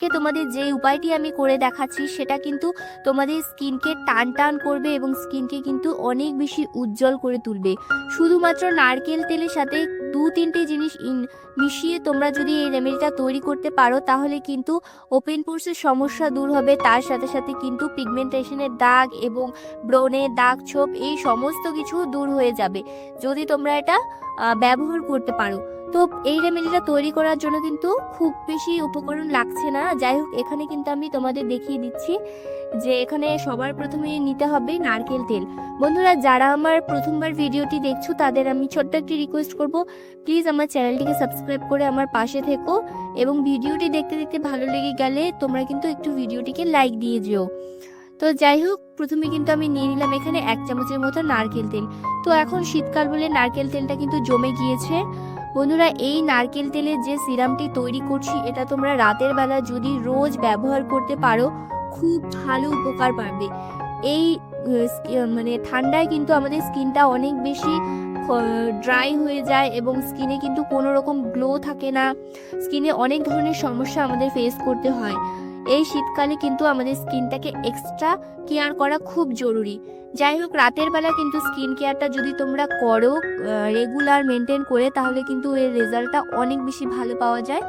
আজকে তোমাদের যে উপায়টি আমি করে দেখাচ্ছি সেটা কিন্তু তোমাদের স্কিনকে টান টান করবে এবং স্কিনকে কিন্তু অনেক বেশি উজ্জ্বল করে তুলবে। শুধুমাত্র নারকেল তেলের সাথে 2-3টে জিনিস মিশিয়ে তোমরা যদি এই রেমেডিটা তৈরি করতে পারো তাহলে কিন্তু ওপেন পোর্সের সমস্যা দূর হবে, তার সাথে সাথে কিন্তু পিগমেন্টেশনের দাগ এবং ব্রণের দাগ ছোপ এই সমস্ত কিছু দূর হয়ে যাবে যদি তোমরা এটা ব্যবহার করতে পারো। তো এই রেমেডিটা তৈরি করার জন্য কিন্তু খুব বেশি উপকরণ লাগছে না। যাই হোক, এখানে কিন্তু আমি তোমাদের দেখিয়ে দিচ্ছি যে এখানে সবার প্রথমে নিতে হবে নারকেল তেল। বন্ধুরা, যারা আমার প্রথমবার ভিডিওটি দেখছো তাদের আমি ছোট্ট একটি রিকোয়েস্ট করব, প্লিজ আমার চ্যানেলটিকে সাবস্ক্রাইব করে আমার পাশে থেকো এবং ভিডিওটি দেখতে দেখতে ভালো লেগে গেলে তোমরা কিন্তু একটু ভিডিওটিকে লাইক দিয়ে যেও। তো যাই হোক, প্রথমে কিন্তু আমি নিয়ে নিলাম এখানে 1 চামচের মতো নারকেল তেল। তো এখন শীতকাল বলে নারকেল তেলটা কিন্তু জমে গিয়েছে। বন্ধুরা, এই নারকেল তেলের যে সিরামটি তৈরি করছি এটা তোমরা রাতের বেলা যদি রোজ ব্যবহার করতে পারো খুব ভালো উপকার পাবে। এই মানে ঠান্ডায় কিন্তু আমাদের স্কিনটা অনেক বেশি ড্রাই হয়ে যায় এবং স্কিনে কিন্তু কোনো রকম গ্লো থাকে না, স্কিনে অনেক ধরনের সমস্যা আমাদের ফেস করতে হয়। এই শীতকালে কিন্তু আমাদের স্কিনটাকে এক্সট্রা কেয়ার করা খুব জরুরি। যাই হোক, রাতের বেলা কিন্তু স্কিন কেয়ারটা যদি তোমরা করো রেগুলার মেনটেন করে তাহলে কিন্তু এর রেজাল্টটা অনেক বেশি ভালো পাওয়া যায়।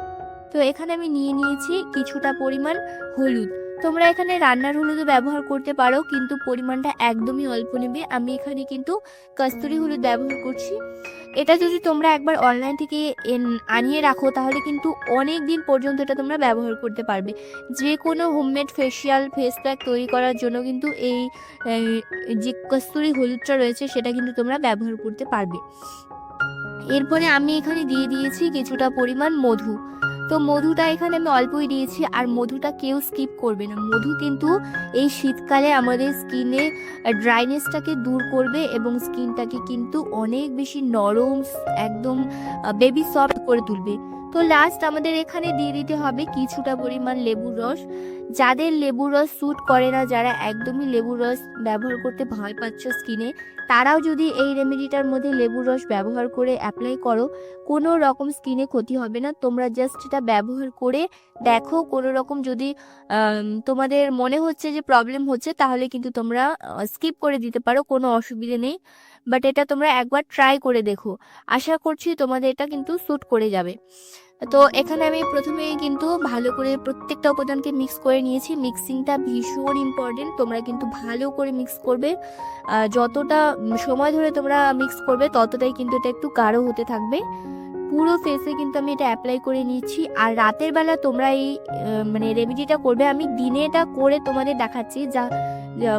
তো এখানে আমি নিয়ে নিয়েছি কিছুটা পরিমাণ হলুদ। তোমরা এখানে রান্নার হলুদও ব্যবহার করতে পারো, কিন্তু পরিমাণটা একদমই অল্প নেবে। আমি এখানে কিন্তু কস্তুরি হলুদ ব্যবহার করছি। এটা যদি তোমরা একবার অনলাইন থেকে আনিয়ে রাখো তাহলে কিন্তু অনেক দিন পর্যন্ত এটা তোমরা ব্যবহার করতে পারবে। যে কোনো হোমমেড ফেসিয়াল ফেস প্যাক তৈরি করার জন্য কিন্তু এই যে কস্তুরি হলুদটা রয়েছে সেটা কিন্তু তোমরা ব্যবহার করতে পারবে। এরপরে আমি এখানে দিয়ে দিয়েছি কিছুটা পরিমাণ মধু। তো মধুটা এখানে আমি অল্পই দিয়েছি, আর মধুটা কেউ স্কিপ করবে না। মধু কিন্তু এই শীতকালে আমাদের স্কিনে ড্রাইনেসটাকে দূর করবে এবং স্কিনটাকে কিন্তু অনেক বেশি নরম, একদম বেবি সফট করে তুলবে। তো লাস্ট আমাদের এখানে দিয়ে দিতে হবে কিছুটা পরিমাণ লেবুর রস। যাদের লেবুর রস স্যুট করে না, যারা একদমই লেবুর রস ব্যবহার করতে ভয় পাচ্ছ স্কিনে, তারাও যদি এই রেমেডিটার মধ্যে লেবুর রস ব্যবহার করে অ্যাপ্লাই করো কোনো রকম স্কিনে ক্ষতি হবে না। তোমরা জাস্ট এটা ব্যবহার করে দেখো, কোনো রকম যদি তোমাদের মনে হচ্ছে যে প্রবলেম হচ্ছে তাহলে কিন্তু তোমরা স্কিপ করে দিতে পারো, কোনো অসুবিধে নেই। বাট এটা তোমরা একবার ট্রাই করে দেখো, আশা করছি তোমাদের এটা কিন্তু স্যুট করে যাবে। তো এখানে আমি প্রথমে কিন্তু ভালো করে প্রত্যেকটা উপাদানকে মিক্স করে নিয়েছি। মিক্সিংটা ভীষণ ইম্পর্টেন্ট, তোমরা কিন্তু ভালো করে মিক্স করবে। যতটা সময় ধরে তোমরা মিক্স করবে ততটাই কিন্তু এটা একটু গাঢ় হতে থাকবে। পুরো ফেসে কিন্তু আমি এটা অ্যাপ্লাই করে নিচ্ছি। আর রাতের বেলা তোমরা এই মানে রেমেডিটা করবে। আমি দিনে এটা করে তোমাদের দেখাচ্ছি,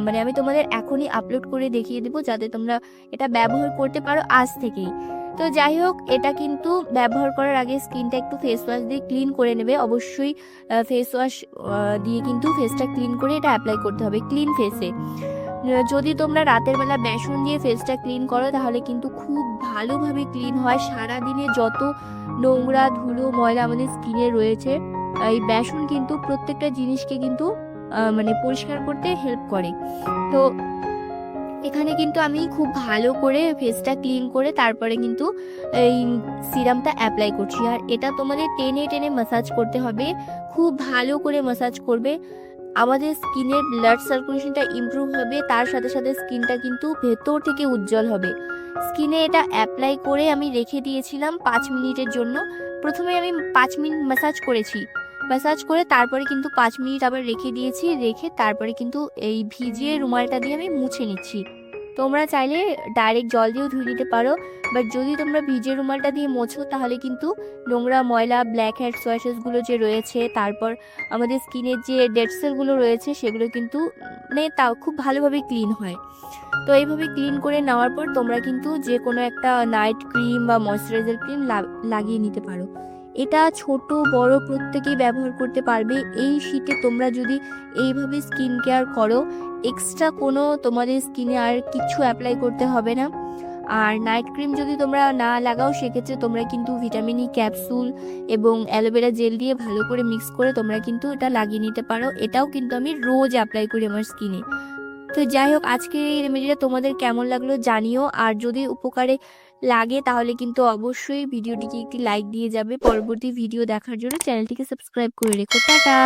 মানে আমি তোমাদের এখনই আপলোড করে দেখিয়ে দেবো যাতে তোমরা এটা ব্যবহার করতে পারো আজ থেকেই। তো যাই হোক, এটা কিন্তু ব্যবহার করার আগে স্কিনটা একটু ফেস ওয়াশ দিয়ে ক্লিন করে নেবে। অবশ্যই ফেস ওয়াশ দিয়ে কিন্তু ফেসটা ক্লিন করে এটা অ্যাপ্লাই করতে হবে ক্লিন ফেসে। যদি তোমরা রাতের বেলা বেসন দিয়ে ফেসটা ক্লিন করো তাহলে কিন্তু খুব ভালোভাবে ক্লিন হয়। সারাদিনে যত নোংরা ধুলো ময়লা আমাদের স্কিনে রয়েছে, এই বেসন কিন্তু প্রত্যেকটা জিনিসকে কিন্তু মানে পরিষ্কার করতে হেল্প করে। তো এখানে কিন্তু আমি খুব ভালো করে ফেসটা ক্লিন করে তারপরে কিন্তু এই সিরামটা অ্যাপ্লাই করছি। আর এটা তোমাদের টেনে টেনে ম্যাসাজ করতে হবে, খুব ভালো করে ম্যাসাজ করবে। আমাদের স্কিনের ব্লাড সার্কুলেশনটা ইমপ্রুভ হবে, তার সাথে সাথে স্কিনটা কিন্তু ভেতর থেকে উজ্জ্বল হবে। স্কিনে এটা অ্যাপ্লাই করে আমি রেখে দিয়েছিলাম 5 মিনিটের জন্য। প্রথমে আমি 5 মিনিট ম্যাসাজ করেছি, ম্যাসাজ করে তারপরে কিন্তু 5 মিনিট আবার রেখে দিয়েছি। রেখে তারপরে কিন্তু এই ভিজিয়ে রুমালটা দিয়ে আমি মুছে নিচ্ছি। তোমরা চাইলে ডাইরেক্ট জল দিয়েও ধুয়ে নিতে পারো, বাট যদি তোমরা ভিজিয়ে রুমালটা দিয়ে মোছো তাহলে কিন্তু নোংরা ময়লা ব্ল্যাক হেড সোয়াসেসগুলো যে রয়েছে, তারপর আমাদের স্কিনের যে ডেড সেলগুলো রয়েছে সেগুলো কিন্তু মানে তাও খুব ভালোভাবে ক্লিন হয়। তো এইভাবে ক্লিন করে নেওয়ার পর তোমরা কিন্তু যে কোনো একটা নাইট ক্রিম বা ময়শ্চারাইজার ক্রিম লাগিয়ে নিতে পারো। এটা ছোট বড় প্রত্যেকেই ব্যবহার করতে পারবে। এই শীতে তোমরা যদি এইভাবে স্কিন কেয়ার করো, এক্সট্রা কোনো তোমাদের স্কিনে আর কিছু অ্যাপ্লাই করতে হবে না। আর নাইট ক্রিম যদি তোমরা না লাগাও সেক্ষেত্রে তোমরা কিন্তু ভিটামিন ই ক্যাপসুল এবং অ্যালোভেরা জেল দিয়ে ভালো করে মিক্স করে তোমরা কিন্তু এটা লাগিয়ে নিতে পারো। এটাও কিন্তু আমি রোজ অ্যাপ্লাই করি আমার স্কিনে। তো যাই হোক, আজকে এই রেমেডিটা তোমাদের কেমন লাগলো জানিও। আর যদি উপকারে লাগে তাহলে কিন্তু অবশ্যই ভিডিওটিকে একটি লাইক দিয়ে যাবে। পরবর্তী ভিডিও দেখার জন্য চ্যানেলটিকে সাবস্ক্রাইব করে রেখো। টাটা।